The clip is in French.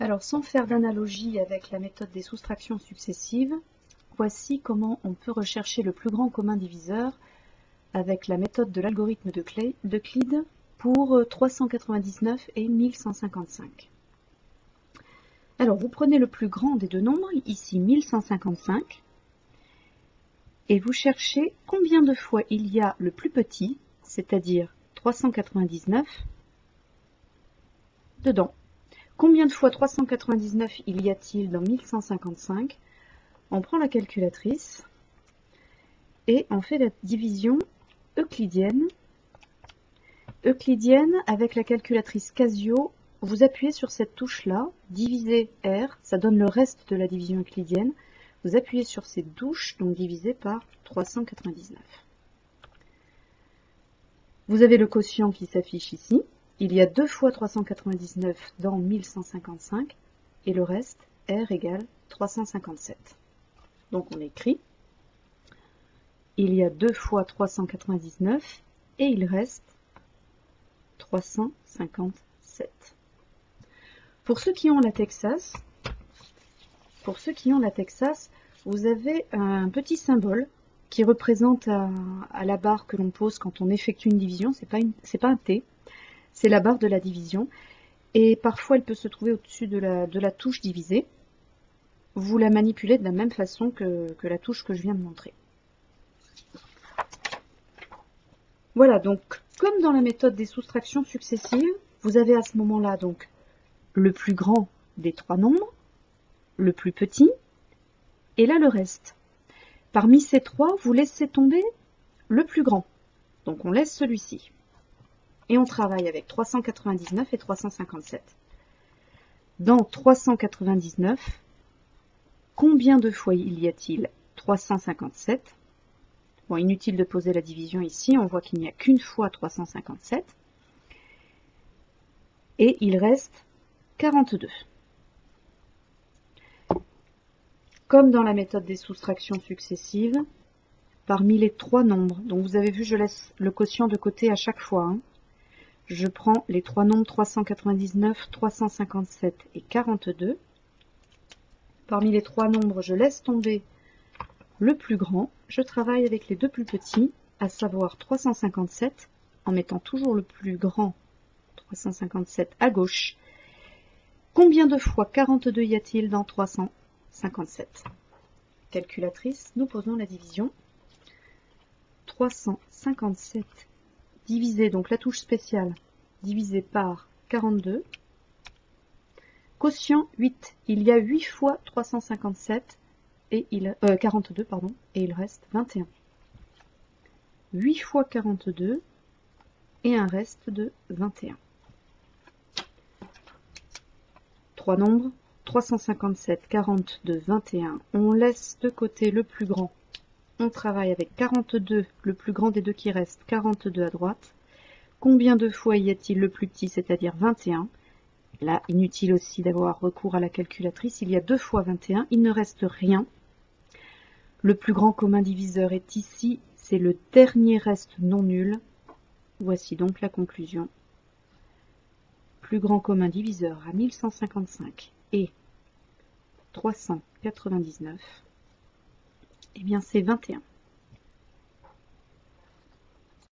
Alors, sans faire d'analogie avec la méthode des soustractions successives, voici comment on peut rechercher le plus grand commun diviseur avec la méthode de l'algorithme d'Euclide pour 399 et 1155. Alors, vous prenez le plus grand des deux nombres, ici 1155, et vous cherchez combien de fois il y a le plus petit, c'est-à-dire 399, dedans. Combien de fois 399 il y a-t-il dans 1155? On prend la calculatrice et on fait la division euclidienne. Euclidienne avec la calculatrice Casio, vous appuyez sur cette touche-là, diviser R, ça donne le reste de la division euclidienne. Vous appuyez sur cette touche, donc divisé par 399. Vous avez le quotient qui s'affiche ici. Il y a 2 fois 399 dans 1155 et le reste, R égale 357. Donc on écrit, il y a 2 fois 399 et il reste 357. Pour ceux qui ont la Texas, vous avez un petit symbole qui représente à la barre que l'on pose quand on effectue une division. C'est pas un T, c'est la barre de la division. Et parfois, elle peut se trouver au-dessus de la touche diviser. Vous la manipulez de la même façon que la touche que je viens de montrer. Voilà, donc, comme dans la méthode des soustractions successives, vous avez à ce moment-là donc le plus grand des trois nombres, le plus petit, et là le reste. Parmi ces trois, vous laissez tomber le plus grand. Donc on laisse celui-ci. Et on travaille avec 399 et 357. Dans 399, combien de fois il y a-t-il 357? Bon, inutile de poser la division ici, on voit qu'il n'y a qu'une fois 357. Et il reste 42. Comme dans la méthode des soustractions successives, parmi les trois nombres, donc vous avez vu, je laisse le quotient de côté à chaque fois. Hein. Je prends les trois nombres 399, 357 et 42. Parmi les trois nombres, je laisse tomber le plus grand. Je travaille avec les deux plus petits, à savoir 357, en mettant toujours le plus grand 357 à gauche. Combien de fois 42 y a-t-il dans 357? Calculatrice, nous posons la division. 357 divisé, donc la touche spéciale, divisé par 42. Quotient 8. Il y a 8 fois 357 et 42, pardon, et il reste 21. 8 fois 42 et un reste de 21. Trois nombres, 357, 42, 21. On laisse de côté le plus grand. On travaille avec 42, le plus grand des deux qui reste, 42 à droite. Combien de fois y a-t-il le plus petit, c'est-à-dire 21? Là, inutile aussi d'avoir recours à la calculatrice. Il y a 2 fois 21, il ne reste rien. Le plus grand commun diviseur est ici, c'est le dernier reste non nul. Voici donc la conclusion. Plus grand commun diviseur à 1155 et 399, eh bien c'est 21.